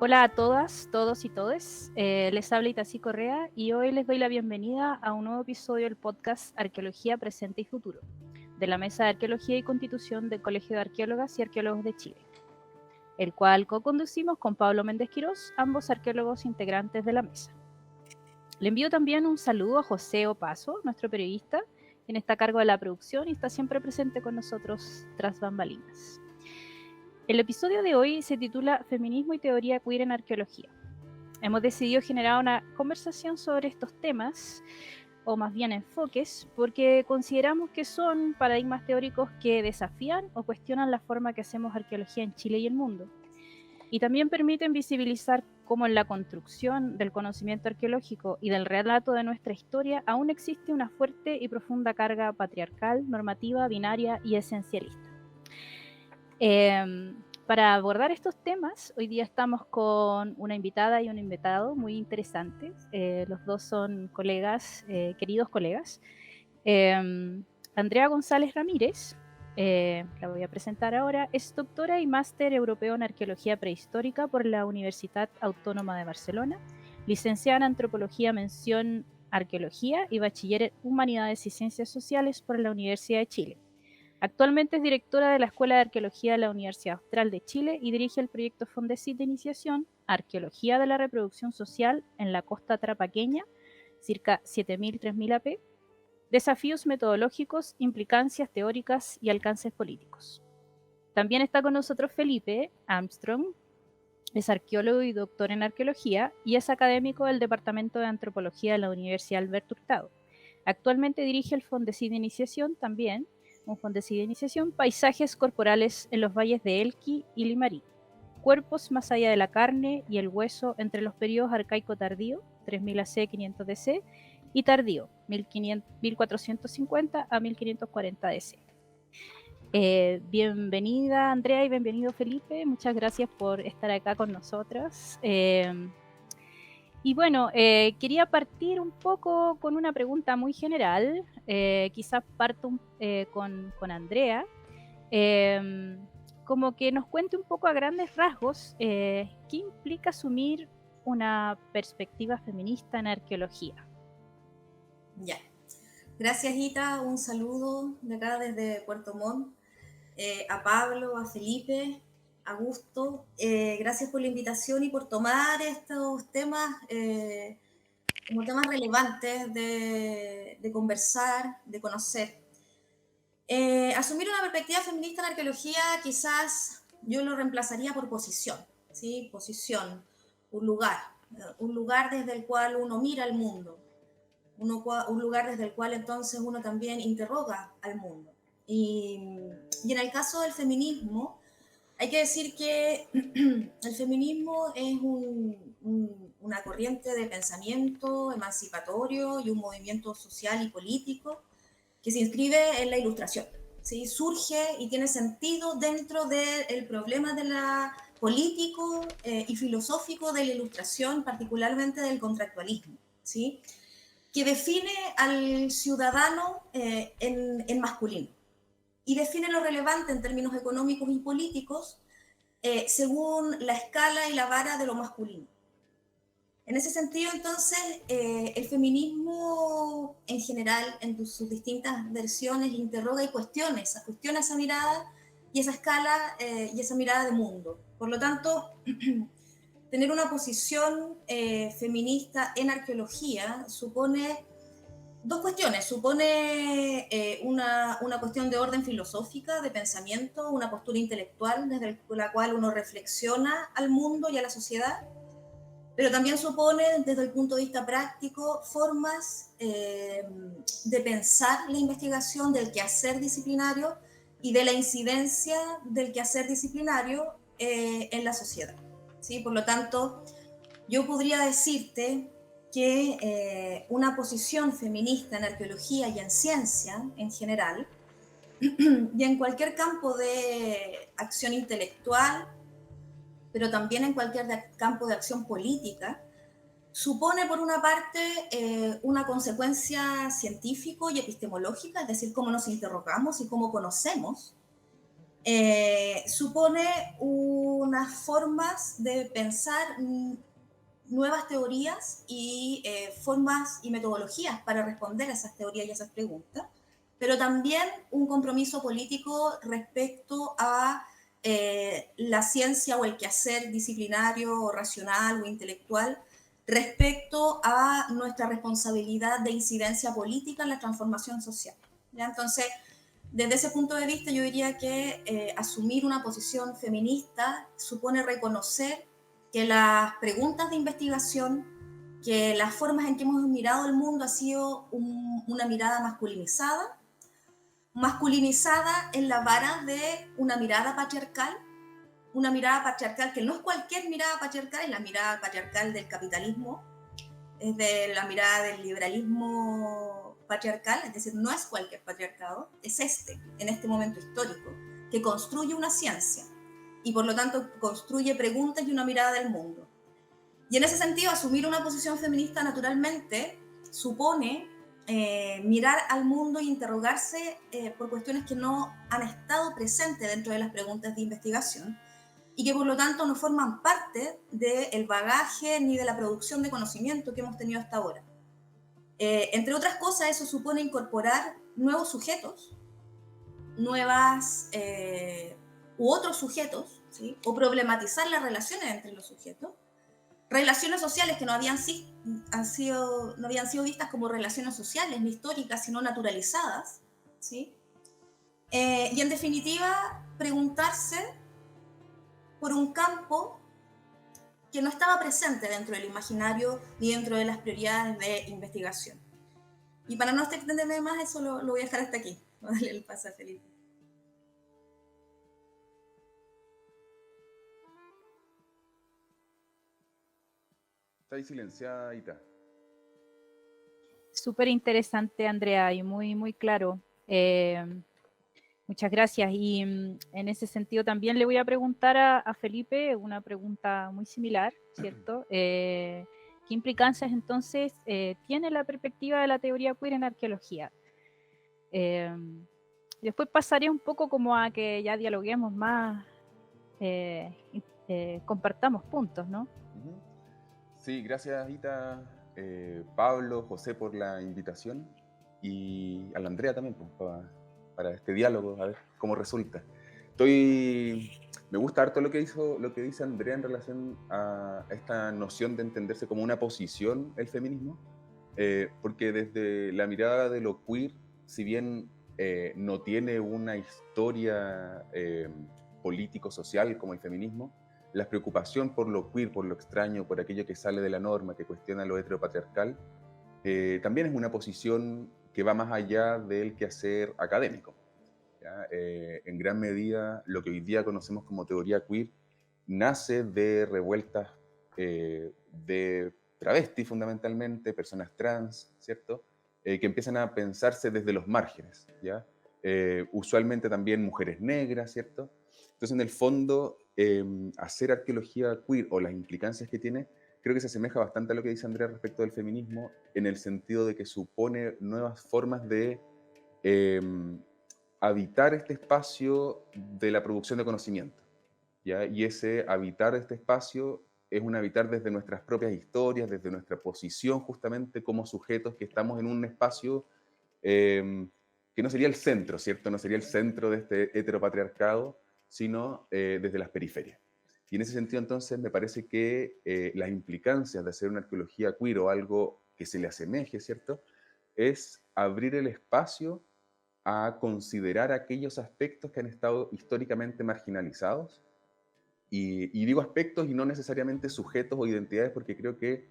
Hola a todas, todos y todes. Les habla Itací Correa y hoy les doy la bienvenida a un nuevo episodio del podcast Arqueología Presente y Futuro, de la Mesa de Arqueología y Constitución del Colegio de Arqueólogas y Arqueólogos de Chile, el cual co-conducimos con Pablo Méndez Quirós, ambos arqueólogos integrantes de la mesa. Le envío también un saludo a José Opaso, nuestro periodista, quien está a cargo de la producción y está siempre presente con nosotros tras bambalinas. El episodio de hoy se titula Feminismo y teoría queer en arqueología. Hemos decidido generar una conversación sobre estos temas, o más bien enfoques, porque consideramos que son paradigmas teóricos que desafían o cuestionan la forma que hacemos arqueología en Chile y el mundo. Y también permiten visibilizar cómo en la construcción del conocimiento arqueológico y del relato de nuestra historia aún existe una fuerte y profunda carga patriarcal, normativa, binaria y esencialista. Para abordar estos temas, hoy día estamos con una invitada y un invitado muy interesantes. Los dos son colegas, queridos colegas. Andrea González Ramírez, la voy a presentar ahora, es doctora y máster europeo en arqueología prehistórica por la Universidad Autónoma de Barcelona, licenciada en antropología mención arqueología y bachiller en humanidades y ciencias sociales por la Universidad de Chile. Actualmente es directora de la Escuela de Arqueología de la Universidad Austral de Chile y dirige el proyecto Fondesit de iniciación Arqueología de la Reproducción Social en la Costa Trapaqueña, circa 7000-3000 AP, desafíos metodológicos, implicancias teóricas y alcances políticos. También está con nosotros Felipe Armstrong, es arqueólogo y doctor en arqueología y es académico del Departamento de Antropología de la Universidad Alberto Hurtado. Actualmente dirige el Fondesit de iniciación también, un Fondesit de iniciación, Paisajes corporales en los valles de Elqui y Limarí, cuerpos más allá de la carne y el hueso entre los periodos arcaico-tardío, 3000 AC, 500 DC, y tardío, 1450 a 1540 DC. Bienvenida Andrea y bienvenido Felipe, muchas gracias por estar acá con nosotros. Y bueno, quería partir un poco con una pregunta muy general, quizás parto con Andrea, como que nos cuente un poco a grandes rasgos qué implica asumir una perspectiva feminista en arqueología. Ya. Gracias, Ita. Un saludo de acá desde Puerto Montt. A Pablo, a Felipe, a Gusto. Gracias por la invitación y por tomar estos temas como temas relevantes de conversar, de conocer. Asumir una perspectiva feminista en arqueología quizás yo lo reemplazaría por posición, ¿sí? Posición, un lugar desde el cual uno mira al mundo, un lugar desde el cual entonces uno también interroga al mundo. Y en el caso del feminismo, hay que decir que el feminismo es una corriente de pensamiento emancipatorio y un movimiento social y político que se inscribe en la Ilustración. ¿Sí? Surge y tiene sentido dentro del problema de la político y filosófico de la Ilustración, particularmente del contractualismo, ¿sí? Que define al ciudadano en masculino y define lo relevante en términos económicos y políticos según la escala y la vara de lo masculino. En ese sentido, entonces, el feminismo en general, en sus distintas versiones, interroga y cuestiona esa mirada y esa escala y esa mirada de mundo. Por lo tanto, tener una posición feminista en arqueología supone dos cuestiones. Supone una cuestión de orden filosófica, de pensamiento, una postura intelectual desde la cual uno reflexiona al mundo y a la sociedad, pero también supone, desde el punto de vista práctico, formas de pensar la investigación del quehacer disciplinario y de la incidencia del quehacer disciplinario en la sociedad, ¿sí? Por lo tanto, yo podría decirte que una posición feminista en arqueología y en ciencia en general, y en cualquier campo de acción intelectual, pero también en cualquier campo de acción política, supone por una parte una consecuencia científico y epistemológica, es decir, cómo nos interrogamos y cómo conocemos, supone unas formas de pensar nuevas teorías y formas y metodologías para responder a esas teorías y a esas preguntas, pero también un compromiso político respecto a la ciencia o el quehacer disciplinario o racional o intelectual respecto a nuestra responsabilidad de incidencia política en la transformación social. ¿Ya? Entonces, desde ese punto de vista, yo diría que asumir una posición feminista supone reconocer que las preguntas de investigación, que las formas en que hemos mirado el mundo ha sido una mirada masculinizada en la vara de una mirada patriarcal que no es cualquier mirada patriarcal, es la mirada patriarcal del capitalismo, es de la mirada del liberalismo patriarcal, es decir, no es cualquier patriarcado, es en este momento histórico, que construye una ciencia y por lo tanto construye preguntas y una mirada del mundo. Y en ese sentido, asumir una posición feminista naturalmente supone mirar al mundo e interrogarse por cuestiones que no han estado presentes dentro de las preguntas de investigación y que por lo tanto no forman parte del bagaje ni de la producción de conocimiento que hemos tenido hasta ahora. Entre otras cosas, eso supone incorporar nuevos sujetos, u otros sujetos, ¿sí? O problematizar las relaciones entre los sujetos, relaciones sociales que no habían sido vistas como relaciones sociales ni históricas, sino naturalizadas, ¿sí? Y en definitiva, preguntarse por un campo que no estaba presente dentro del imaginario ni dentro de las prioridades de investigación. Y para no extenderme más, eso lo voy a dejar hasta aquí. Voy a darle el paso a Felipe. Está ahí silenciada, Ita. Súper interesante, Andrea, y muy, muy claro. Muchas gracias. Y en ese sentido también le voy a preguntar a Felipe una pregunta muy similar, ¿cierto? ¿Qué implicancias entonces tiene la perspectiva de la teoría queer en arqueología? Después pasaré un poco como a que ya dialoguemos más, compartamos puntos, ¿no? Sí, gracias Ita, Pablo, José por la invitación y a la Andrea también pues, para este diálogo, a ver cómo resulta. Me gusta harto lo que dice Andrea en relación a esta noción de entenderse como una posición el feminismo, porque desde la mirada de lo queer, si bien no tiene una historia político-social como el feminismo, la preocupación por lo queer, por lo extraño, por aquello que sale de la norma, que cuestiona lo heteropatriarcal, también es una posición que va más allá del quehacer académico. En gran medida, lo que hoy día conocemos como teoría queer nace de revueltas de travestis fundamentalmente, personas trans, ¿cierto? Que empiezan a pensarse desde los márgenes, ¿ya? Usualmente también mujeres negras, ¿cierto? Entonces, en el fondo, hacer arqueología queer o las implicancias que tiene, creo que se asemeja bastante a lo que dice Andrea respecto del feminismo, en el sentido de que supone nuevas formas de habitar este espacio de la producción de conocimiento, ¿ya? Y ese habitar este espacio es un habitar desde nuestras propias historias, desde nuestra posición justamente como sujetos que estamos en un espacio que no sería el centro, ¿cierto? No sería el centro de este heteropatriarcado, sino desde las periferias. Y en ese sentido, entonces, me parece que las implicancias de hacer una arqueología queer o algo que se le asemeje, ¿cierto? Es abrir el espacio a considerar aquellos aspectos que han estado históricamente marginalizados. Y digo aspectos y no necesariamente sujetos o identidades, porque creo que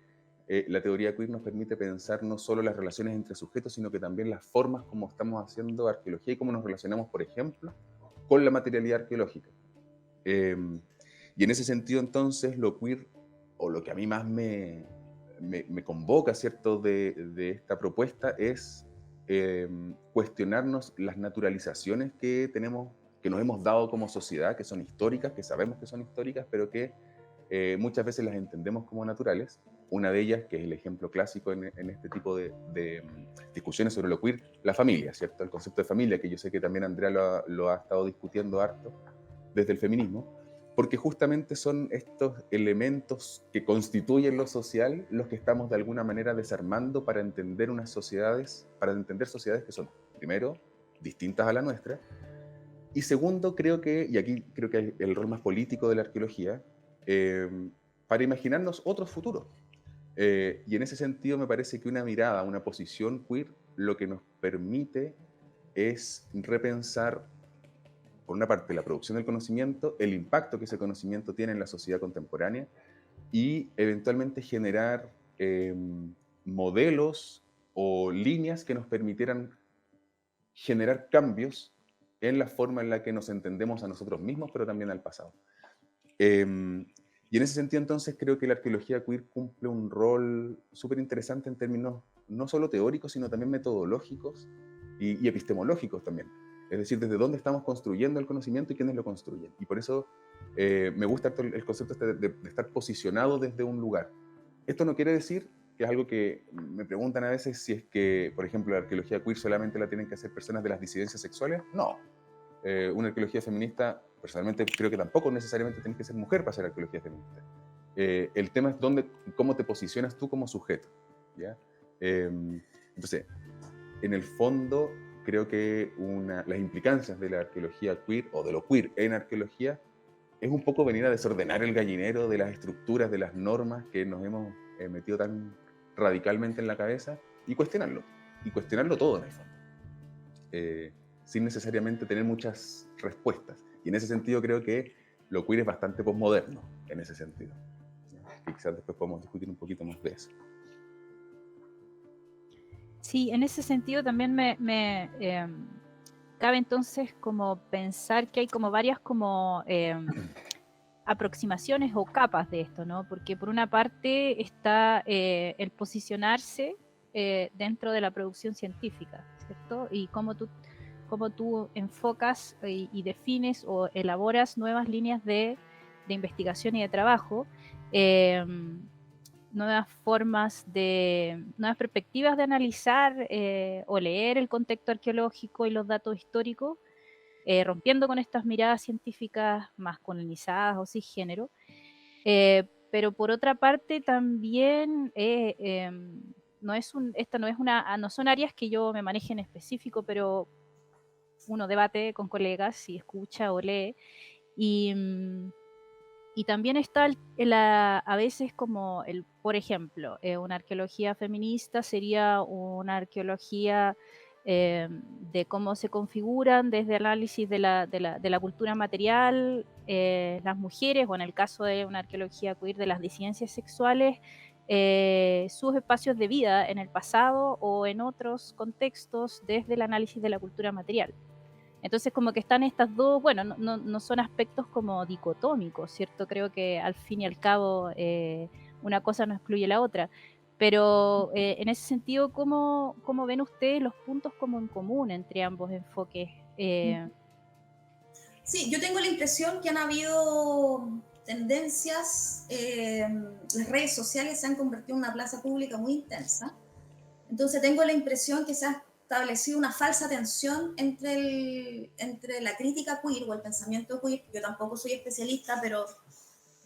la teoría queer nos permite pensar no solo las relaciones entre sujetos, sino que también las formas como estamos haciendo arqueología y cómo nos relacionamos, por ejemplo, con la materialidad arqueológica. Y en ese sentido, entonces, lo queer, o lo que a mí más me convoca, ¿cierto?, de esta propuesta es cuestionarnos las naturalizaciones que tenemos, que nos hemos dado como sociedad, que son históricas, que sabemos que son históricas, pero que muchas veces las entendemos como naturales, una de ellas, que es el ejemplo clásico en este tipo de discusiones sobre lo queer, la familia, ¿cierto? El concepto de familia, que yo sé que también Andrea lo ha estado discutiendo harto desde el feminismo, porque justamente son estos elementos que constituyen lo social los que estamos de alguna manera desarmando para entender unas sociedades, para entender sociedades que son, primero, distintas a la nuestra, y segundo, creo que, y aquí creo que hay el rol más político de la arqueología, para imaginarnos otros futuros. Y en ese sentido me parece que una mirada, una posición queer, lo que nos permite es repensar, por una parte, la producción del conocimiento, el impacto que ese conocimiento tiene en la sociedad contemporánea y eventualmente generar modelos o líneas que nos permitieran generar cambios en la forma en la que nos entendemos a nosotros mismos, pero también al pasado. Y en ese sentido, entonces, creo que la arqueología queer cumple un rol súper interesante en términos no solo teóricos, sino también metodológicos y epistemológicos también. Es decir, desde dónde estamos construyendo el conocimiento y quiénes lo construyen. Y por eso me gusta el concepto de estar posicionado desde un lugar. Esto no quiere decir, que es algo que me preguntan a veces, si es que, por ejemplo, la arqueología queer solamente la tienen que hacer personas de las disidencias sexuales. No. Una arqueología feminista, personalmente creo que tampoco necesariamente tienes que ser mujer para hacer arqueología feminista. El tema es cómo te posicionas tú como sujeto, ¿ya? Entonces, en el fondo, creo que las implicancias de la arqueología queer, o de lo queer en arqueología, es un poco venir a desordenar el gallinero de las estructuras, de las normas que nos hemos metido tan radicalmente en la cabeza, y cuestionarlo todo en el fondo. Sin necesariamente tener muchas respuestas. Y en ese sentido creo que lo queer es bastante posmoderno, en ese sentido. Y quizás después podemos discutir un poquito más de eso. Sí, en ese sentido también cabe entonces como pensar que hay como varias como aproximaciones o capas de esto, ¿no? Porque por una parte está el posicionarse dentro de la producción científica, ¿cierto? Y cómo tú enfocas y defines o elaboras nuevas líneas de investigación y de trabajo, nuevas perspectivas de analizar o leer el contexto arqueológico y los datos históricos, rompiendo con estas miradas científicas masculinizadas o cisgénero. Pero por otra parte también no son áreas que yo me maneje en específico, pero uno debate con colegas y escucha o lee, y también está a veces como por ejemplo, una arqueología feminista sería una arqueología de cómo se configuran desde el análisis de la cultura material las mujeres, o en el caso de una arqueología queer, de las disidencias sexuales, sus espacios de vida en el pasado o en otros contextos desde el análisis de la cultura material. Entonces como que están estas dos, bueno, no son aspectos como dicotómicos, ¿cierto? Creo que al fin y al cabo una cosa no excluye la otra. Pero en ese sentido, ¿cómo ven ustedes los puntos como en común entre ambos enfoques? Sí, yo tengo la impresión que han habido tendencias, las redes sociales se han convertido en una plaza pública muy intensa. Entonces tengo la impresión que se ha establecido una falsa tensión entre la crítica queer o el pensamiento queer. Yo tampoco soy especialista, pero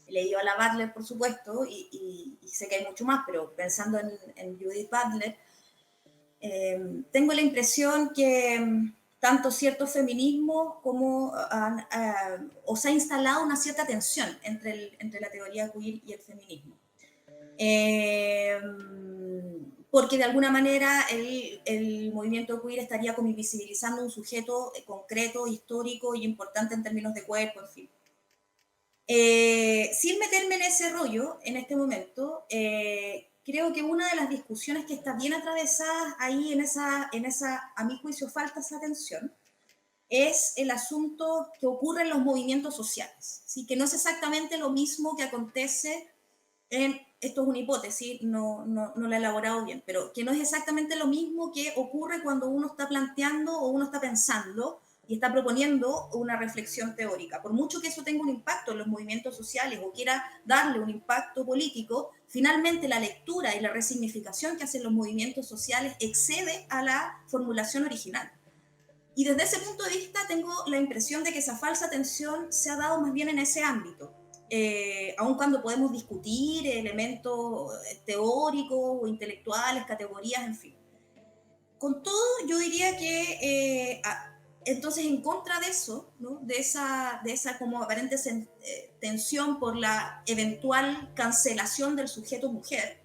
he leído a la Butler, por supuesto, y sé que hay mucho más, pero pensando en Judith Butler, tengo la impresión que tanto cierto feminismo como o se ha instalado una cierta tensión entre la teoría queer y el feminismo. Porque de alguna manera el movimiento queer estaría como invisibilizando un sujeto concreto, histórico y importante en términos de cuerpo, en fin. Sin meterme en ese rollo en este momento, creo que una de las discusiones que está bien atravesada ahí en esa, a mi juicio, falta esa atención, es el asunto que ocurre en los movimientos sociales, ¿sí? Que no es exactamente lo mismo que acontece esto es una hipótesis, no la he elaborado bien, pero que no es exactamente lo mismo que ocurre cuando uno está planteando o uno está pensando y está proponiendo una reflexión teórica. Por mucho que eso tenga un impacto en los movimientos sociales o quiera darle un impacto político, finalmente la lectura y la resignificación que hacen los movimientos sociales excede a la formulación original. Y desde ese punto de vista tengo la impresión de que esa falsa tensión se ha dado más bien en ese ámbito. Aun cuando podemos discutir elementos teóricos o intelectuales, categorías, en fin. Con todo, yo diría que entonces en contra de eso, ¿no? de esa como aparente tensión por la eventual cancelación del sujeto mujer,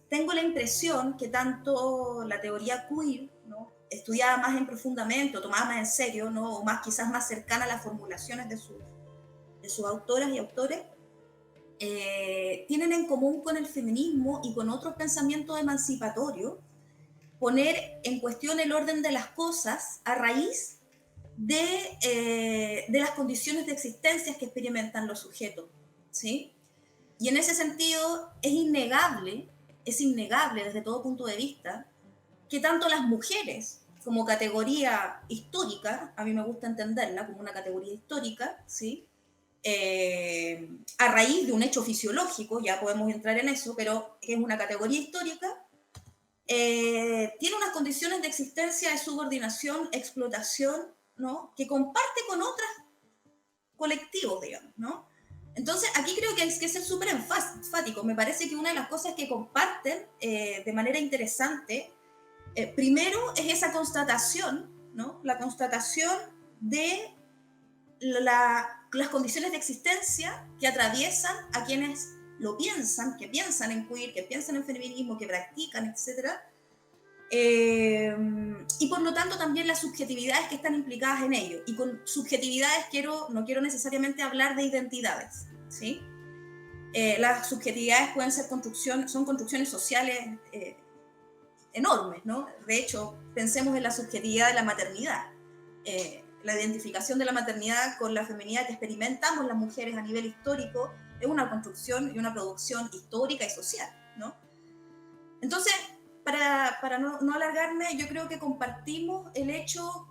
tengo la impresión que tanto la teoría queer, ¿no? estudiada más en profundamente o tomada más en serio, ¿no? o más, quizás más cercana a las formulaciones de sus autoras y autores, tienen en común con el feminismo y con otros pensamientos emancipatorios poner en cuestión el orden de las cosas a raíz de las condiciones de existencia que experimentan los sujetos, ¿sí? Y en ese sentido es innegable desde todo punto de vista, que tanto las mujeres como categoría histórica, a mí me gusta entenderla como una categoría histórica, ¿sí? A raíz de un hecho fisiológico, ya podemos entrar en eso, pero que es una categoría histórica, tiene unas condiciones de existencia de subordinación, explotación, ¿no? que comparte con otros colectivos, digamos, ¿no? Entonces, aquí creo que hay que ser súper enfático. Me parece que una de las cosas que comparten de manera interesante, primero es esa constatación, ¿no? La constatación de las condiciones de existencia que atraviesan a quienes lo piensan, que piensan en queer, que piensan en feminismo, que practican, etc. Y por lo tanto también las subjetividades que están implicadas en ello. Y con subjetividades no quiero necesariamente hablar de identidades, ¿sí? Las subjetividades pueden ser son construcciones sociales enormes, ¿no? De hecho, pensemos en la subjetividad de la maternidad. La identificación de la maternidad con la feminidad que experimentamos las mujeres a nivel histórico es una construcción y una producción histórica y social, ¿no? Entonces, para no alargarme, yo creo que compartimos el hecho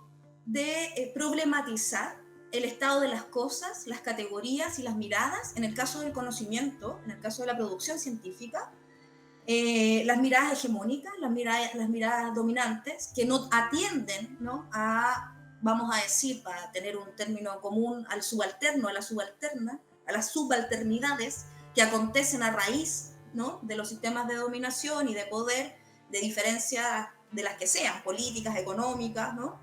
de problematizar el estado de las cosas, las categorías y las miradas, en el caso del conocimiento, en el caso de la producción científica, las miradas hegemónicas, las miradas dominantes, que no atienden, ¿no? Vamos a decir, para tener un término común, al subalterno, a la subalterna, a las subalternidades que acontecen a raíz, ¿no? de los sistemas de dominación y de poder, de diferencias de las que sean, políticas, económicas, ¿no?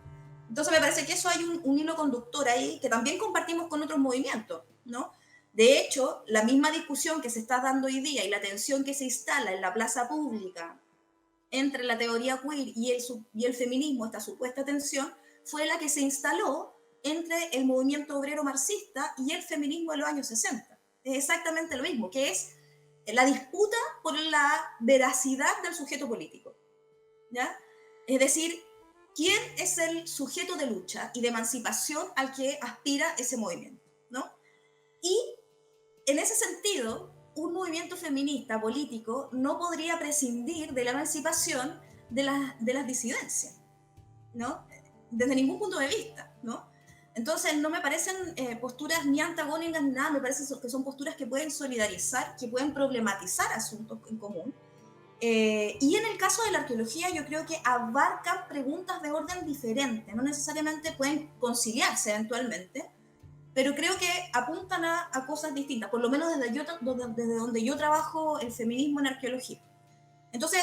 Entonces me parece que eso hay un hilo conductor ahí que también compartimos con otros movimientos, ¿no? De hecho, la misma discusión que se está dando hoy día y la tensión que se instala en la plaza pública entre la teoría queer y el feminismo, esta supuesta tensión, fue la que se instaló entre el movimiento obrero marxista y el feminismo de los años 60. Es exactamente lo mismo, que es la disputa por la veracidad del sujeto político, ¿ya? Es decir, ¿quién es el sujeto de lucha y de emancipación al que aspira ese movimiento, ¿no? Y en ese sentido, un movimiento feminista político no podría prescindir de la emancipación de las disidencias, ¿no? Desde ningún punto de vista, ¿no? Entonces, no me parecen posturas ni antagónicas ni nada, me parece que son posturas que pueden solidarizar, que pueden problematizar asuntos en común. Y en el caso de la arqueología, yo creo que abarcan preguntas de orden diferente, no necesariamente pueden conciliarse eventualmente, pero creo que apuntan a cosas distintas, por lo menos desde donde yo trabajo el feminismo en arqueología. Entonces,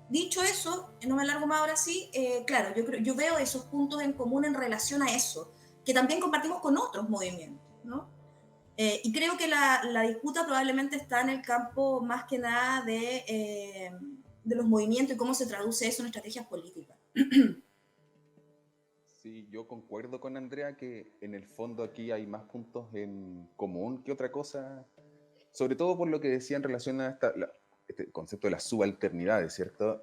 dicho eso, no me alargo más ahora sí, claro, yo veo esos puntos en común en relación a eso, que también compartimos con otros movimientos, ¿no? Y creo que la disputa probablemente está en el campo más que nada de los movimientos y cómo se traduce eso en estrategias políticas. Sí, yo concuerdo con Andrea que en el fondo aquí hay más puntos en común que otra cosa, sobre todo por lo que decía en relación a este concepto de las subalternidades, ¿cierto?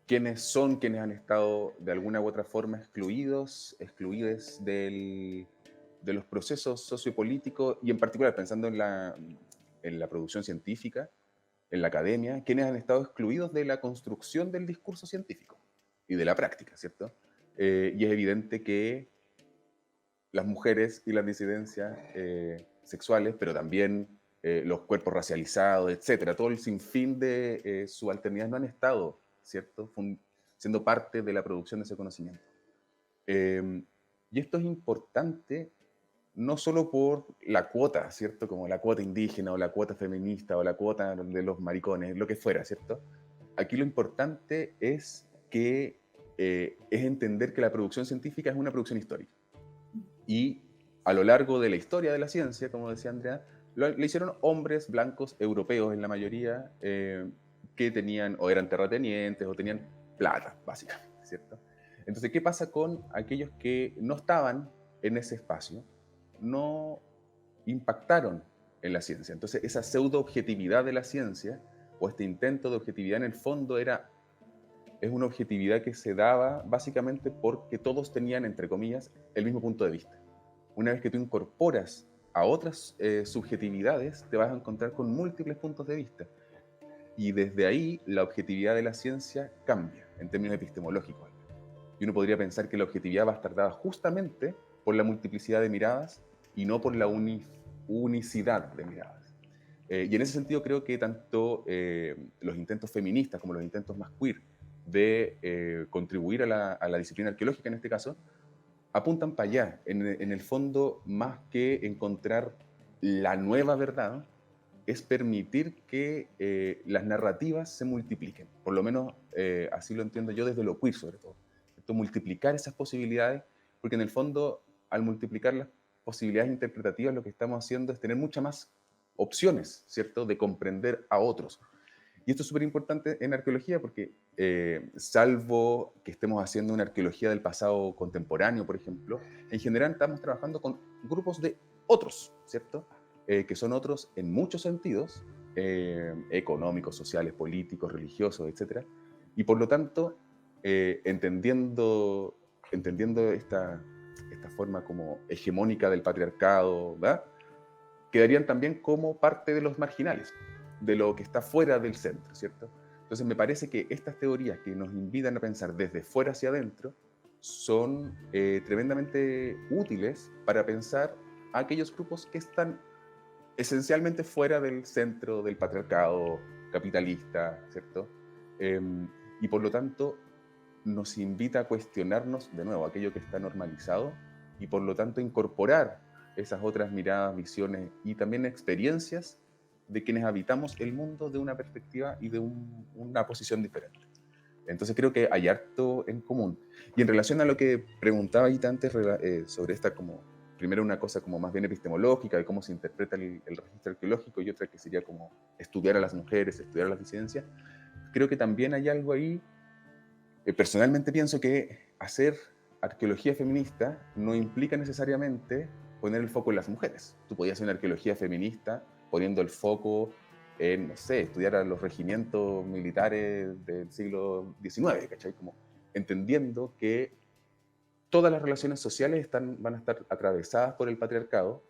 Quienes han estado de alguna u otra forma excluidos de los procesos sociopolíticos y en particular pensando en la producción científica, en la academia, quienes han estado excluidos de la construcción del discurso científico. y de la práctica, ¿cierto? Y es evidente que las mujeres y las disidencias sexuales, pero también los cuerpos racializados, etcétera, todo el sinfín de subalternidades no han estado, ¿cierto? Siendo parte de la producción de ese conocimiento. Y esto es importante no solo por la cuota, ¿cierto? Como la cuota indígena o la cuota feminista o la cuota de los maricones, lo que fuera, ¿cierto? Aquí lo importante es que es entender que la producción científica es una producción histórica. Y a lo largo de la historia de la ciencia, como decía Andrea, lo hicieron hombres blancos europeos en la mayoría, que tenían o eran terratenientes o tenían plata, básicamente, ¿cierto? Entonces, ¿qué pasa con aquellos que no estaban en ese espacio? No impactaron en la ciencia. Entonces, esa pseudo-objetividad de la ciencia, o este intento de objetividad en el fondo es una objetividad que se daba básicamente porque todos tenían, entre comillas, el mismo punto de vista. Una vez que tú incorporas a otras subjetividades, te vas a encontrar con múltiples puntos de vista. Y desde ahí, la objetividad de la ciencia cambia, en términos epistemológicos. Y uno podría pensar que la objetividad va a estar dada justamente por la multiplicidad de miradas y no por la unicidad de miradas. Y en ese sentido creo que tanto los intentos feministas como los intentos más queer de contribuir a la disciplina arqueológica en este caso, apuntan para allá. En el fondo, más que encontrar la nueva verdad, es permitir que las narrativas se multipliquen. Por lo menos así lo entiendo yo desde lo queer, sobre todo. Esto, multiplicar esas posibilidades, porque en el fondo, al multiplicar las posibilidades interpretativas, lo que estamos haciendo es tener muchas más opciones, ¿cierto?, de comprender a otros. Y esto es súper importante en arqueología porque, salvo que estemos haciendo una arqueología del pasado contemporáneo, por ejemplo, en general estamos trabajando con grupos de otros, ¿cierto? Que son otros en muchos sentidos, económicos, sociales, políticos, religiosos, etc. Y por lo tanto, entendiendo esta forma como hegemónica del patriarcado, ¿verdad?, quedarían también como parte de los marginales, de lo que está fuera del centro, ¿cierto? Entonces me parece que estas teorías que nos invitan a pensar desde fuera hacia adentro son tremendamente útiles para pensar a aquellos grupos que están esencialmente fuera del centro del patriarcado capitalista, ¿cierto? Y por lo tanto nos invita a cuestionarnos de nuevo aquello que está normalizado y por lo tanto incorporar esas otras miradas, visiones y también experiencias de quienes habitamos el mundo de una perspectiva y de una posición diferente. Entonces creo que hay harto en común. Y en relación a lo que preguntaba Ita antes sobre esta como, primero una cosa como más bien epistemológica de cómo se interpreta el registro arqueológico y otra que sería como estudiar a las mujeres, estudiar a las disidencias, creo que también hay algo ahí. Personalmente pienso que hacer arqueología feminista no implica necesariamente poner el foco en las mujeres. Tú podías hacer una arqueología feminista poniendo el foco en, no sé, estudiar a los regimientos militares del siglo XIX, ¿cachai? Como entendiendo que todas las relaciones sociales van a estar atravesadas por el patriarcado,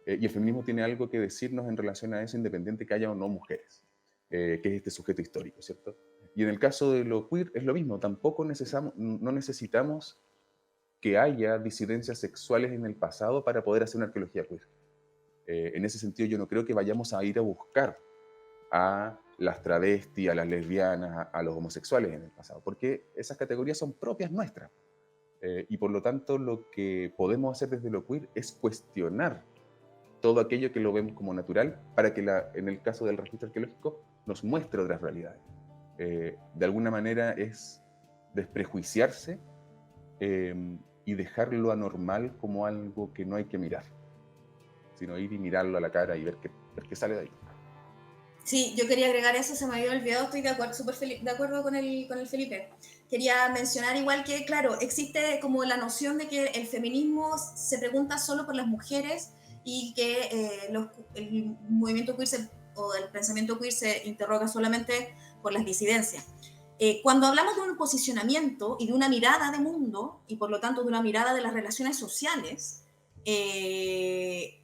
y el feminismo tiene algo que decirnos en relación a eso, independiente que haya o no mujeres, que es este sujeto histórico, ¿cierto? Y en el caso de lo queer es lo mismo, tampoco no necesitamos que haya disidencias sexuales en el pasado para poder hacer una arqueología queer. En ese sentido yo no creo que vayamos a ir a buscar a las travestis, a las lesbianas, a los homosexuales en el pasado, porque esas categorías son propias nuestras. Y por lo tanto lo que podemos hacer desde lo queer es cuestionar todo aquello que lo vemos como natural para que en el caso del registro arqueológico nos muestre otras realidades. De alguna manera es desprejuiciarse y dejar lo anormal como algo que no hay que mirar, sino ir y mirarlo a la cara y ver qué sale de ahí. Sí, yo quería agregar eso, se me había olvidado, estoy de acuerdo, súper de acuerdo con el Felipe. Quería mencionar igual que, claro, existe como la noción de que el feminismo se pregunta solo por las mujeres y que el movimiento queer o el pensamiento queer se interroga solamente por las disidencias. Cuando hablamos de un posicionamiento y de una mirada de mundo, y por lo tanto de una mirada de las relaciones sociales, en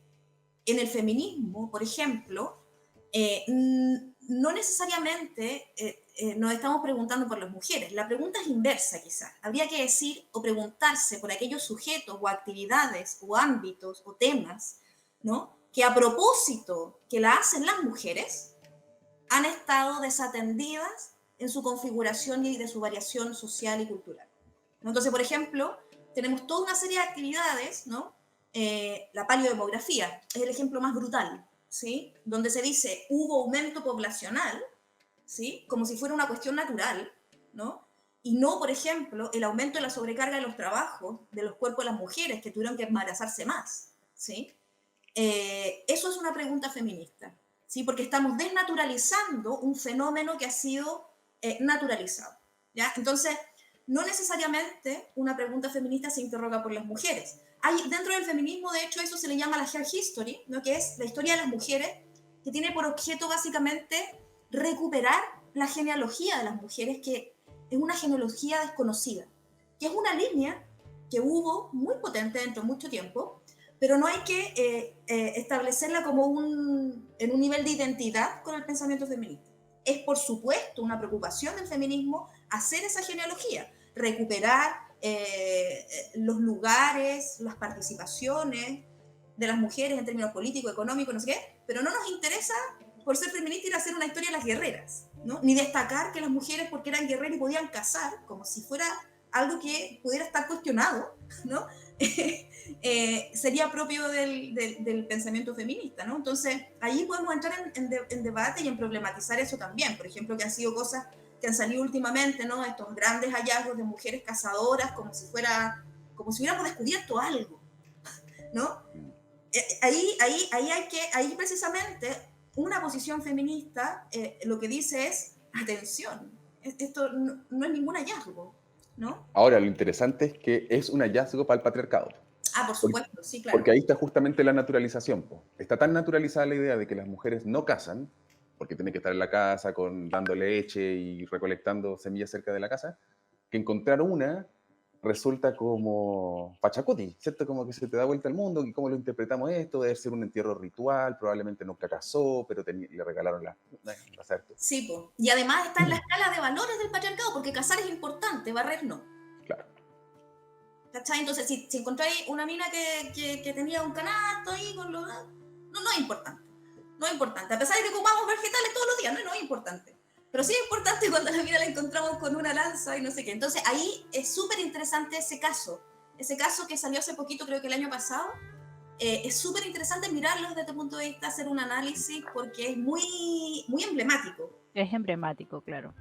el feminismo, por ejemplo, no necesariamente nos estamos preguntando por las mujeres. La pregunta es inversa, quizás. Habría que decir o preguntarse por aquellos sujetos o actividades o ámbitos o temas, ¿no? Que a propósito que la hacen las mujeres, han estado desatendidas en su configuración y de su variación social y cultural. ¿No? Entonces, por ejemplo, tenemos toda una serie de actividades, ¿no? La paleodemografía es el ejemplo más brutal, ¿sí? Donde se dice hubo aumento poblacional, ¿sí? Como si fuera una cuestión natural, ¿no? Y no, por ejemplo, el aumento de la sobrecarga de los trabajos de los cuerpos de las mujeres que tuvieron que embarazarse más, ¿sí? Eso es una pregunta feminista, ¿sí? Porque estamos desnaturalizando un fenómeno que ha sido naturalizado, ¿ya? Entonces, no necesariamente una pregunta feminista se interroga por las mujeres. Hay, dentro del feminismo, de hecho, eso se le llama la hair history, ¿no? Que es la historia de las mujeres, que tiene por objeto básicamente recuperar la genealogía de las mujeres, que es una genealogía desconocida, que es una línea que hubo muy potente dentro de mucho tiempo, pero no hay que establecerla como en un nivel de identidad con el pensamiento feminista. Es, por supuesto, una preocupación del feminismo hacer esa genealogía, recuperar los lugares, las participaciones de las mujeres en términos políticos, económicos, no sé qué, pero no nos interesa, por ser feminista, ir a hacer una historia de las guerreras, ¿no? Ni destacar que las mujeres, porque eran guerreras y podían casar, como si fuera algo que pudiera estar cuestionado, ¿no? Sería propio del pensamiento feminista, ¿no? Entonces, ahí podemos entrar en debate y en problematizar eso también. Por ejemplo, que han sido cosas que han salido últimamente, ¿no? Estos grandes hallazgos de mujeres cazadoras, como si hubiéramos descubierto algo, ¿no? Ahí precisamente una posición feminista lo que dice es, atención, esto no es ningún hallazgo, ¿no? Ahora, lo interesante es que es un hallazgo para el patriarcado. Por supuesto, sí, claro. Porque ahí está justamente la naturalización. Po. Está tan naturalizada la idea de que las mujeres no cazan, porque tienen que estar en la casa dando leche y recolectando semillas cerca de la casa, que encontrar una resulta como Pachacuti, ¿cierto? Como que se te da vuelta al mundo, y cómo lo interpretamos esto, debe ser un entierro ritual, probablemente nunca casó, pero le regalaron la certo. Sí, pues. Y además está en la escala de valores del patriarcado, porque casar es importante, barrer no. Claro. ¿Cachai? Entonces, si encontráis una mina que tenía un canasto ahí con los... No es importante. No es importante. A pesar de que ocupamos vegetales todos los días, no es importante. Pero sí es importante cuando la mina la encontramos con una lanza y no sé qué. Entonces, ahí es súper interesante ese caso. Ese caso que salió hace poquito, creo que el año pasado. Es súper interesante mirarlo desde este punto de vista, hacer un análisis, porque es muy, muy emblemático. Es emblemático, claro.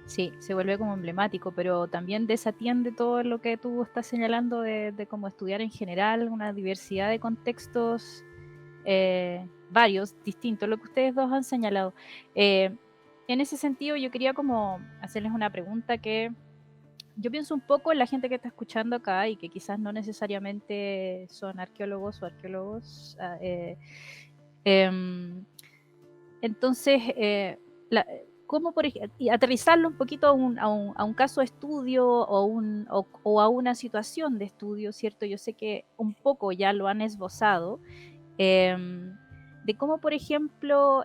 Sí, se vuelve como emblemático, pero también desatiende todo lo que tú estás señalando de cómo estudiar en general, una diversidad de contextos varios, distintos, lo que ustedes dos han señalado. En ese sentido, yo quería como hacerles una pregunta que yo pienso un poco en la gente que está escuchando acá y que quizás no necesariamente son arqueólogos o arqueólogos. Entonces, ¿cómo y aterrizarlo un poquito a un caso de estudio o a una situación de estudio, ¿cierto? Yo sé que un poco ya lo han esbozado, de cómo, por ejemplo,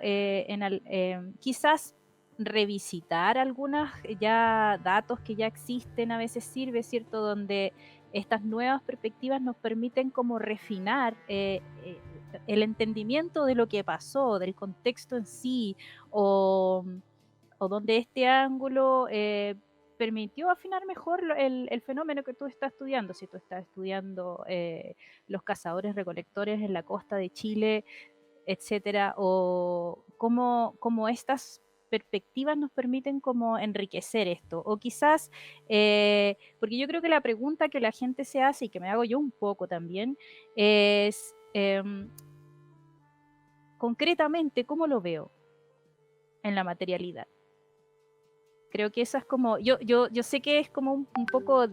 quizás revisitar algunos ya datos que ya existen a veces sirve, ¿cierto? Donde estas nuevas perspectivas nos permiten como refinar el entendimiento de lo que pasó, del contexto en sí, o donde este ángulo permitió afinar mejor el fenómeno que tú estás estudiando. Si tú estás estudiando los cazadores recolectores en la costa de Chile, etcétera, o cómo estas perspectivas nos permiten como enriquecer esto, o quizás, porque yo creo que la pregunta que la gente se hace y que me hago yo un poco también es concretamente cómo lo veo en la materialidad. Creo que esa es como, yo sé que es como un poco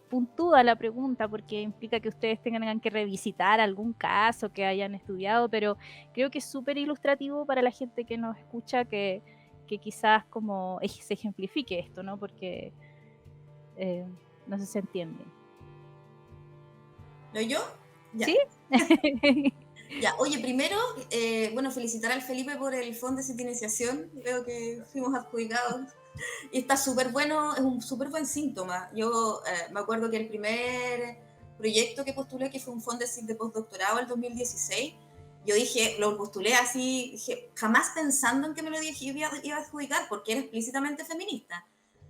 puntúa la pregunta porque implica que ustedes tengan que revisitar algún caso que hayan estudiado, pero creo que es súper ilustrativo para la gente que nos escucha que quizás como se ejemplifique esto, ¿no? Porque no sé si se entiende. ¿Lo yo? Ya. ¿Sí? Ya, oye, primero, bueno, felicitar al Felipe por el Fondo de Citinización. Creo que fuimos adjudicados. Y está súper bueno, es un súper buen síntoma. Yo me acuerdo que el primer proyecto que postulé, que fue un fondo de postdoctorado el 2016, yo dije, lo postulé así, dije, jamás pensando en que me lo iba a adjudicar, porque era explícitamente feminista.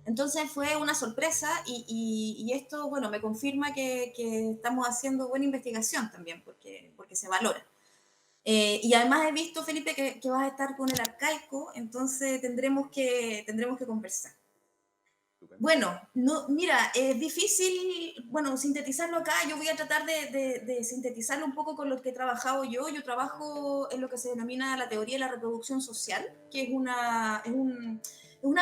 Entonces fue una sorpresa y esto, bueno, me confirma que estamos haciendo buena investigación también, porque se valora. Y además he visto, Felipe, que vas a estar con el arcaico, entonces tendremos que conversar. Estupendo. Bueno, no, mira, es difícil, bueno, sintetizarlo acá. Yo voy a tratar de sintetizarlo un poco con lo que he trabajado yo. Yo trabajo en lo que se denomina la teoría de la reproducción social, que es una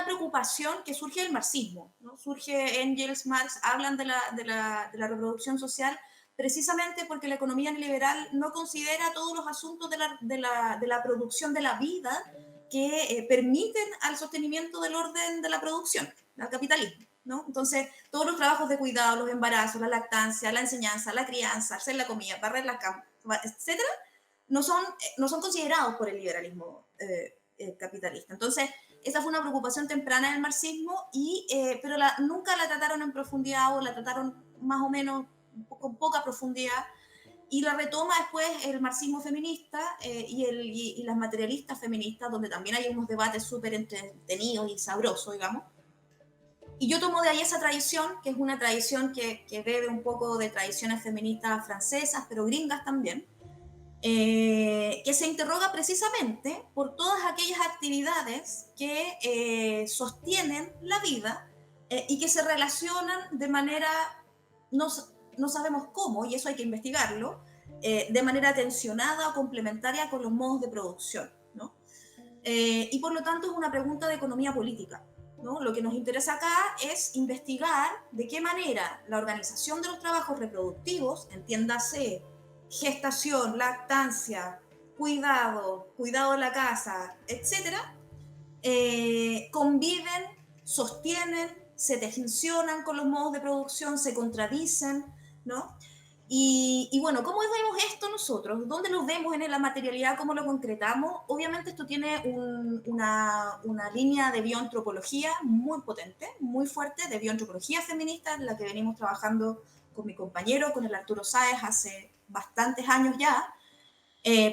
preocupación que surge del marxismo, ¿no? Surge Engels, Marx, hablan de la reproducción social precisamente porque la economía neoliberal no considera todos los asuntos de la producción de la vida que permiten al sostenimiento del orden de la producción, al capitalismo, ¿no? Entonces, todos los trabajos de cuidado, los embarazos, la lactancia, la enseñanza, la crianza, hacer la comida, barrer la cama, etcétera, no son considerados por el liberalismo capitalista. Entonces, esa fue una preocupación temprana del marxismo, pero nunca la trataron en profundidad, o la trataron más o menos con poca profundidad, y la retoma después el marxismo feminista y las materialistas feministas, donde también hay unos debates súper entretenidos y sabrosos, digamos. Y yo tomo de ahí esa tradición, que es una tradición que bebe un poco de tradiciones feministas francesas, pero gringas también, que se interroga precisamente por todas aquellas actividades que sostienen la vida y que se relacionan de manera, no, no sabemos cómo, y eso hay que investigarlo, de manera tensionada o complementaria con los modos de producción, ¿no? Y por lo tanto es una pregunta de economía política, ¿no? Lo que nos interesa acá es investigar de qué manera la organización de los trabajos reproductivos, entiéndase gestación, lactancia, cuidado de la casa, etcétera, conviven, sostienen, se tensionan con los modos de producción, se contradicen, ¿no? Bueno, ¿cómo vemos esto nosotros? ¿Dónde lo vemos en la materialidad? ¿Cómo lo concretamos? Obviamente esto tiene una línea de bioantropología muy potente, muy fuerte, de bioantropología feminista, en la que venimos trabajando con mi compañero, con el Arturo Sáez, hace bastantes años ya,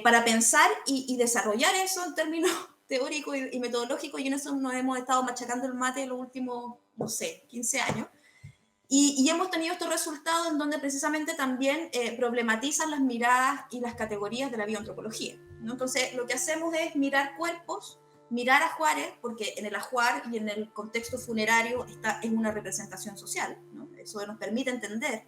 para pensar y desarrollar eso en términos teóricos y metodológicos, y en eso nos hemos estado machacando el mate en los últimos, no sé, 15 años. Y hemos tenido estos resultados en donde precisamente también problematizan las miradas y las categorías de la bioantropología, ¿no? Entonces, lo que hacemos es mirar cuerpos, mirar ajuares, porque en el ajuar y en el contexto funerario es una representación social, ¿no? Eso nos permite entender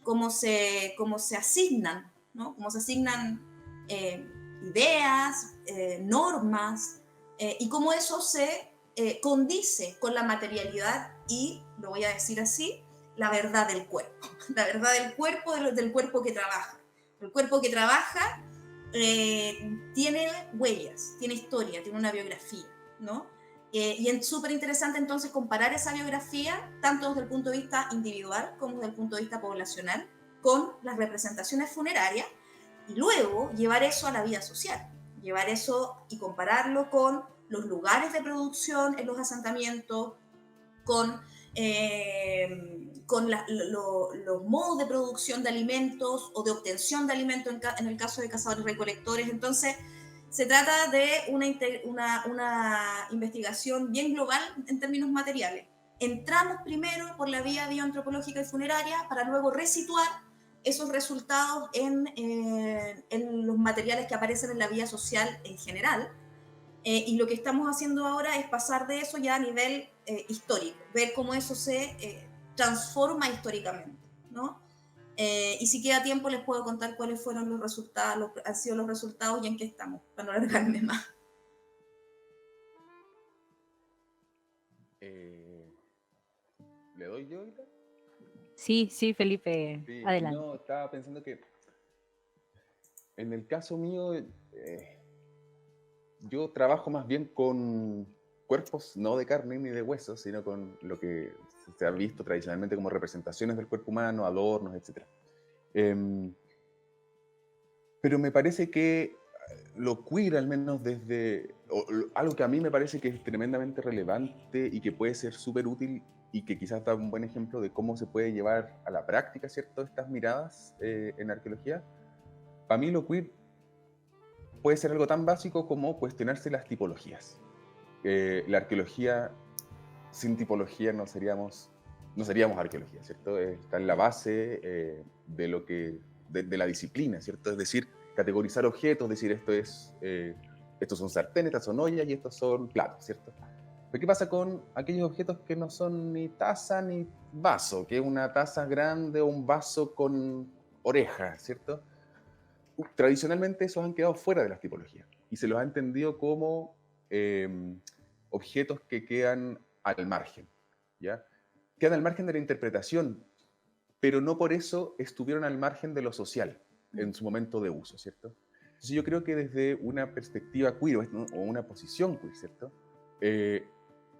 cómo se asignan, ¿no? Cómo se asignan eh, ideas, normas, y cómo eso se condice con la materialidad y, lo voy a decir así, la verdad del cuerpo, la verdad del cuerpo que trabaja. El cuerpo que trabaja tiene huellas, tiene historia, tiene una biografía, ¿no? Y es súper interesante entonces comparar esa biografía, tanto desde el punto de vista individual como desde el punto de vista poblacional, con las representaciones funerarias, y luego llevar eso a la vida social, llevar eso y compararlo con los lugares de producción en los asentamientos, con los modos de producción de alimentos o de obtención de alimentos en el caso de cazadores recolectores. Entonces, se trata de una investigación bien global en términos materiales. Entramos primero por la vía bioantropológica y funeraria para luego resituar esos resultados en los materiales que aparecen en la vía social en general. Y lo que estamos haciendo ahora es pasar de eso ya a nivel histórico, ver cómo eso se transforma históricamente, ¿no? Y si queda tiempo les puedo contar cuáles fueron los resultados, han sido los resultados y en qué estamos, para no alargarme más. Eh, ¿Le doy yo ahorita? Sí, sí, Felipe, Sí, adelante. no, estaba pensando que en el caso mío, yo trabajo más bien con cuerpos no de carne ni de huesos, sino con lo que se ha visto tradicionalmente como representaciones del cuerpo humano, adornos, etc. pero me parece que lo queer, al menos desde algo que a mí me parece que es tremendamente relevante y que puede ser súper útil y que quizás da un buen ejemplo de cómo se puede llevar a la práctica, ¿cierto?, estas miradas en arqueología. Para mí lo queer puede ser algo tan básico como cuestionarse las tipologías. La arqueología, sin tipología no seríamos arqueología, ¿cierto? Está en la base de lo que, de la disciplina, ¿cierto? Es decir, categorizar objetos, decir estos son sartenes, estas son ollas y estos son platos, ¿cierto? Pero ¿qué pasa con aquellos objetos que no son ni taza ni vaso? Que es una taza grande o un vaso con orejas, ¿cierto? Tradicionalmente esos han quedado fuera de las tipologías y se los ha entendido como objetos que quedan al margen, ¿ya? Quedan al margen de la interpretación, pero no por eso estuvieron al margen de lo social en su momento de uso, ¿cierto? Entonces yo creo que desde una perspectiva queer o una posición queer, ¿cierto?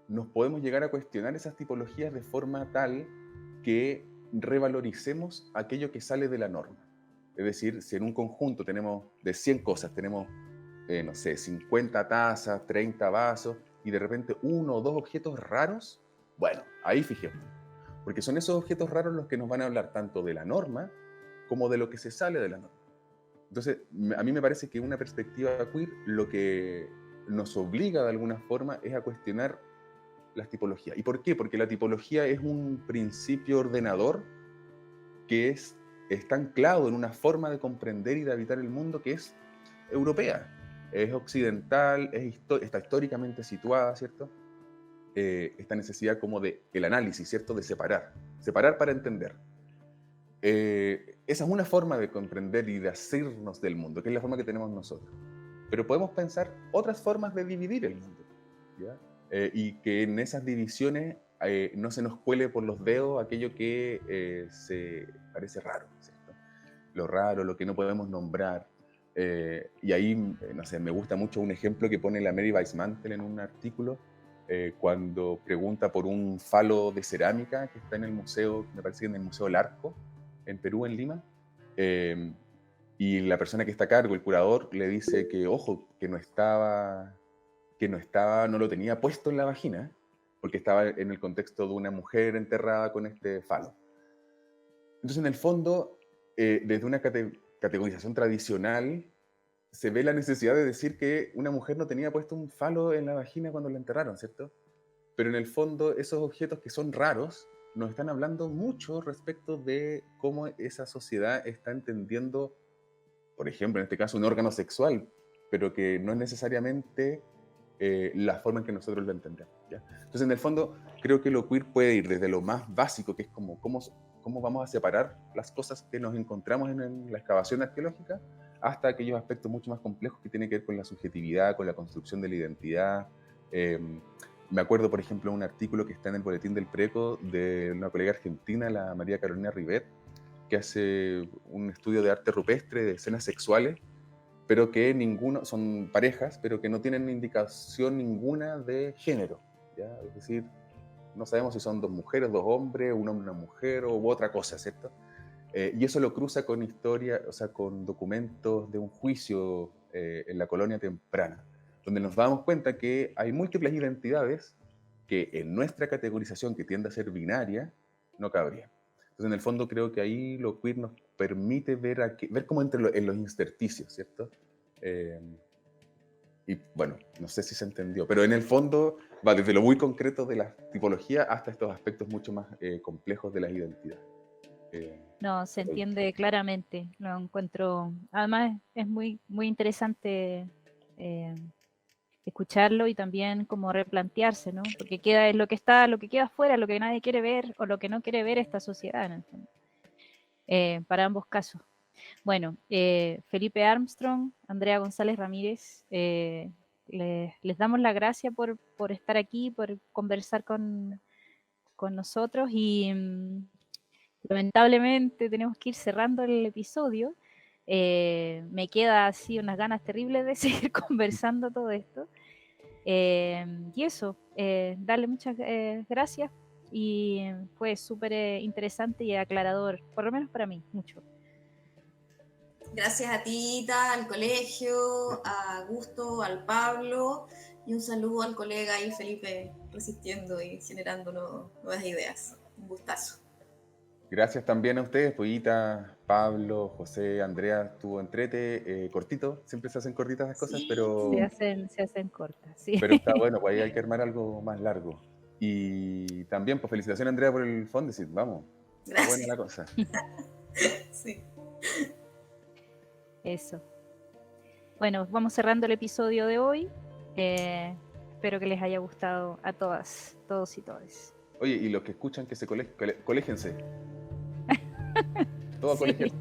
Nos podemos llegar a cuestionar esas tipologías de forma tal que revaloricemos aquello que sale de la norma. Es decir, si en un conjunto tenemos de 100 cosas, tenemos, no sé, 50 tazas, 30 vasos, y de repente uno o dos objetos raros, bueno, ahí fijemos. Porque son esos objetos raros los que nos van a hablar tanto de la norma como de lo que se sale de la norma. Entonces, a mí me parece que una perspectiva queer lo que nos obliga de alguna forma es a cuestionar las tipologías. ¿Y por qué? Porque la tipología es un principio ordenador que está anclado en una forma de comprender y de habitar el mundo que es europea, es occidental, está históricamente situada, ¿cierto? Esta necesidad como de el análisis, ¿cierto? De separar para entender. Esa es una forma de comprender y de hacernos del mundo, que es la forma que tenemos nosotros. Pero podemos pensar otras formas de dividir el mundo, ¿ya? Y que en esas divisiones no se nos cuele por los dedos aquello que se parece raro, ¿cierto? Lo raro, lo que no podemos nombrar. Y ahí, no sé, me gusta mucho un ejemplo que pone la Mary Weissmantel en un artículo cuando pregunta por un falo de cerámica que está en el museo, me parece que en el Museo del Arco, en Perú, en Lima. Y la persona que está a cargo, el curador, le dice que, ojo, no lo tenía puesto en la vagina, porque estaba en el contexto de una mujer enterrada con este falo. Entonces, en el fondo, desde una categorización tradicional, se ve la necesidad de decir que una mujer no tenía puesto un falo en la vagina cuando la enterraron, ¿cierto? Pero en el fondo, esos objetos que son raros nos están hablando mucho respecto de cómo esa sociedad está entendiendo, por ejemplo, en este caso, un órgano sexual, pero que no es necesariamente la forma en que nosotros lo entendemos, ¿ya? Entonces, en el fondo, creo que lo queer puede ir desde lo más básico, que es como cómo vamos a separar las cosas que nos encontramos en la excavación arqueológica, hasta aquellos aspectos mucho más complejos que tienen que ver con la subjetividad, con la construcción de la identidad. Me acuerdo, por ejemplo, de un artículo que está en el Boletín del Preco de una colega argentina, la María Carolina Rivet, que hace un estudio de arte rupestre de escenas sexuales, pero que son parejas, pero que no tienen indicación ninguna de género, ¿ya? Es decir, no sabemos si son dos mujeres, dos hombres, un hombre y una mujer u otra cosa, ¿cierto? Y eso lo cruza con historia, o sea, con documentos de un juicio en la colonia temprana, donde nos damos cuenta que hay múltiples identidades que en nuestra categorización, que tiende a ser binaria, no cabrían. Entonces, en el fondo, creo que ahí lo queer nos permite ver como en los intersticios, ¿cierto? Y bueno, no sé si se entendió, pero en el fondo va desde lo muy concreto de la tipología hasta estos aspectos mucho más complejos de las identidades. No, se entiende claramente, lo encuentro, además es muy, muy interesante escucharlo y también como replantearse, ¿no? Porque es lo que queda afuera, lo que nadie quiere ver o lo que no quiere ver esta sociedad, en el fondo. Para ambos casos. Bueno, Felipe Armstrong, Andrea González Ramírez, les damos la gracia por estar aquí, por conversar con nosotros y lamentablemente tenemos que ir cerrando el episodio. Me queda así unas ganas terribles de seguir conversando todo esto. Y eso, darle muchas gracias y fue súper interesante y aclarador, por lo menos para mí, mucho. Gracias a Tita, al colegio, a Augusto, al Pablo y un saludo al colega ahí Felipe resistiendo y generando nuevas ideas. Un gustazo. Gracias también a ustedes, Pollita, Pablo, José, Andrea, estuvo entrete, cortito, siempre se hacen cortitas las cosas, Sí. Se hacen cortas, sí. pero está bueno, pues ahí hay que armar algo más largo. Y también, pues felicitaciones Andrea por el Fondesit, vamos. Está buena la cosa. Sí. Eso. Bueno, vamos cerrando el episodio de hoy. Espero que les haya gustado a todas, todos y todas. Oye, y los que escuchan que se colégense. Todo a Sí. colegiarse.